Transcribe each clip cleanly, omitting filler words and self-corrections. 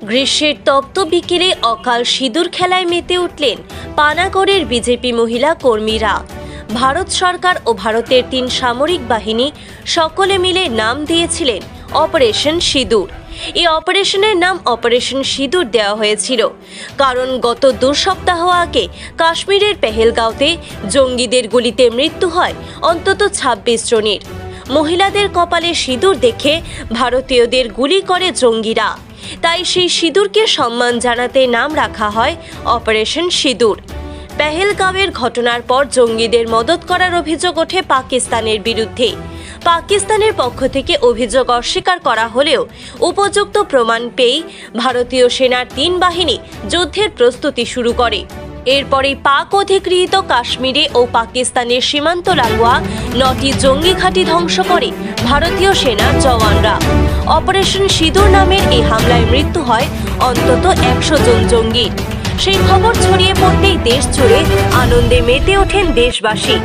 গ্রীষ্মের তপ্ত বিকেলে অকাল সিঁদুর খেলায় মেতে উঠলেন পানাগড়ের বিজেপি মহিলা কর্মীরা। ভারত সরকার ও ভারতের ৩ সামরিক বাহিনী সকলে মিলে নাম দিয়েছিলেন অপারেশন সিঁদুর। এই অপারেশনের নাম অপারেশন সিঁদুর দেওয়া হয়েছিল কারণ গত ২ সপ্তাহ আগে কাশ্মীরের পেহেলগাঁওতে জঙ্গিদের গুলিতে মৃত্যু হয় অন্তত ২৬ জনের। মহিলাদের কপালে সিঁদুর দেখে ভারতীয়দের গুলি করে জঙ্গিরা, তাই সেই সিঁদুরকে সম্মান জানাতে নাম রাখা হয় অপারেশন সিঁদুর। পেহেলগাঁওয়ের ঘটনার পর জঙ্গিদের মদত করার অভিযোগ ওঠে পাকিস্তানের বিরুদ্ধে। পাকিস্তানের পক্ষ থেকে অভিযোগ অস্বীকার করা হলেও উপযুক্ত প্রমাণ পেয়ে ভারতীয় সেনার ৩ বাহিনী যুদ্ধের প্রস্তুতি শুরু করে। এরপরে পাক অধিকৃত কাশ্মীরে ও পাকিস্তানের সীমান্ত লাগোয়া ৯টি জঙ্গি ঘাঁটি ধ্বংস করে ভারতীয় সেনার জওয়ানরা। অপারেশন সিঁদুর নামের এই হামলায় মৃত্যু হয় অন্তত ১০০ জন জঙ্গির। সেই খবর ছড়িয়ে পড়তেই দেশ জুড়ে আনন্দে মেতে ওঠেন দেশবাসী।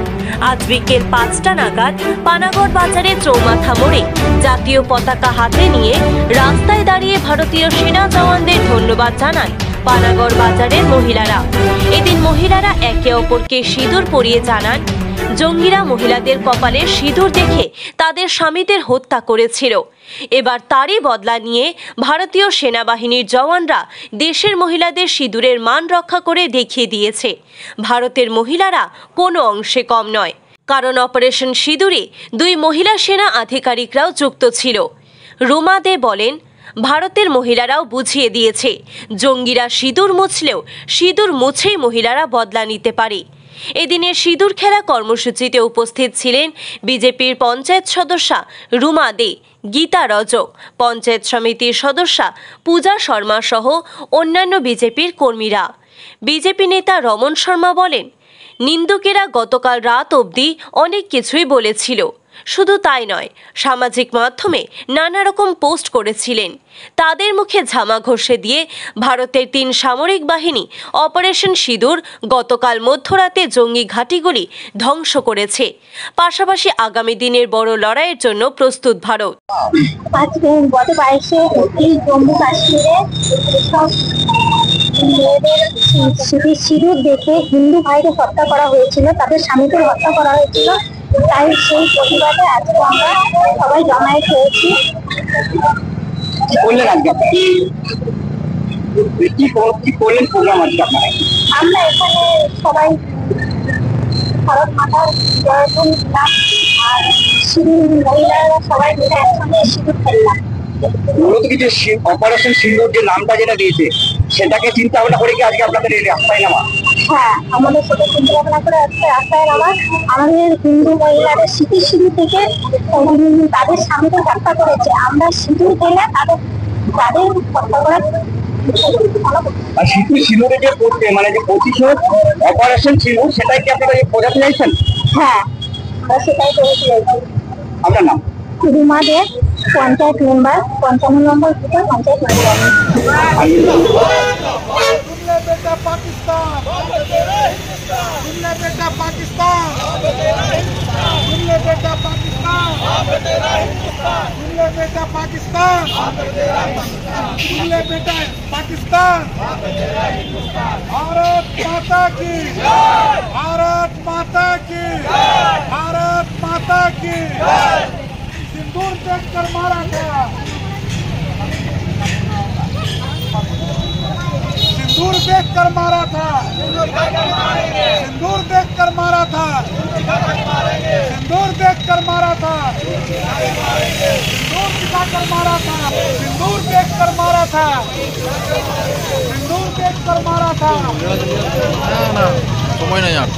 আজ বিকেল ৫টা নাগাদ পানাগড় বাজারে চৌমাথা মোড়ে জাতীয় পতাকা হাতে নিয়ে রাস্তায় দাঁড়িয়ে ভারতীয় সেনা জওয়ানদের ধন্যবাদ জানান পানাগড় বাজারের মহিলারা। এদিন মহিলারা একে অপরকে সিঁদুর পরিয়ে জানান, জঙ্গিরা মহিলাদের কপালে সিঁদুর দেখে তাদের স্বামীদের হত্যা করেছিল। এবার তারই বদলা নিয়ে ভারতীয় সেনাবাহিনীর জওয়ানরা দেশের মহিলাদের সিঁদুরের মান রক্ষা করে দেখিয়ে দিয়েছে ভারতের মহিলারা কোনো অংশে কম নয়। কারণ অপারেশন সিঁদুরে ২ মহিলা সেনা আধিকারিকরাও যুক্ত ছিল। রুমা দে বলেন, ভারতের মহিলারাও বুঝিয়ে দিয়েছে জঙ্গিরা সিঁদুর মুছলেও সিঁদুর মুছেই মহিলারা বদলা নিতে পারে। এদিনের সিঁদুর খেলা কর্মসূচিতে উপস্থিত ছিলেন বিজেপির পঞ্চায়েত সদস্যা রুমা দে, গীতা রজক, পঞ্চায়েত সমিতির সদস্যা পূজা শর্মা সহ অন্যান্য বিজেপির কর্মীরা। বিজেপি নেতা রমন শর্মা বলেন, নিন্দুকেরা গতকাল রাত অবধি অনেক কিছুই বলেছিল। শুধু তাই নয়, সামাজিক মাধ্যমে নানা রকম পোস্ট করেছিলেন। তাদের মুখে ঝামা ঘষে দিয়ে ভারতের ৩ সামরিক বাহিনী অপারেশন সিঁদুর গতকাল মধ্যরাতে জঙ্গি ঘাঁটিগুলি ধ্বংস করেছে। পাশাপাশি আগামী দিনের বড় লড়াইয়ের জন্য প্রস্তুত ভারত। আজকে গত 22শে এপ্রিল জম্মু কাশ্মীরে মেয়েদের সিঁদুর দেখে হিন্দু ভাইদের হত্যা করা হয়েছিল, তাদের স্বামীদের হত্যা করা হয়েছিল। তাই সেই প্রতিবাদে আজকে আমরা সবাই জমায়েত হয়েছি। আমরা এখানে সবাই ভারত মাতার জয়গুণ দিলাম আর সিঁদুর মহিলারা সবাই মিলে একসঙ্গে সিঁদুর খেললাম। মূলত কি যে অপারেশন সিঁদুর যে নামটা যেটা দিয়েছে সেটাকে চিন্তা ভাবনা করে কি আজকে আপনাদের এই রাস্তায় নামা? হ্যাঁ, আমাদের সেটা চিন্তা ভাবনা করে আজকে রাস্তায় নামা। আমাদের হিন্দু মহিলাদের স্মৃতি সিঁদুর থেকে তাদের স্বামীদের হত্যা করেছে, আমরা সিঁদুর খেলে তাদের হত্যা করার আর সিঁদুরে যে করতে মানে যে প্রতিশোধ অপারেশন সিঁদুর সেটাই কি আপনারা বোঝাতে চাইছেন? হ্যাঁ, আমরা সেটাই করতে চাইছি। আপনার নাম? রুমা দে, পঞ্চায়েত মেম্বার, ৫৫ নম্বর বুথের পঞ্চায়েত মেম্বার। बेटा पाकिस्तान, बेटा पाकिस्तान, बेटा पाकिस्तान, बेटा पाकिस्तान, बेटा पाकिस्तान। भारत माता की, भारत माता की, भारत माता की। सिंदूर देखकर मारा गया, सिंदूर देखकर मारा था, सिंदूर देखकर मारा था, सिंदूर देखकर मारा था, सिंदूर दिखाकर मारा था, सिंदूर देखकर मारा था, सिंदूर देखकर मारा था। ना समय नहीं यार।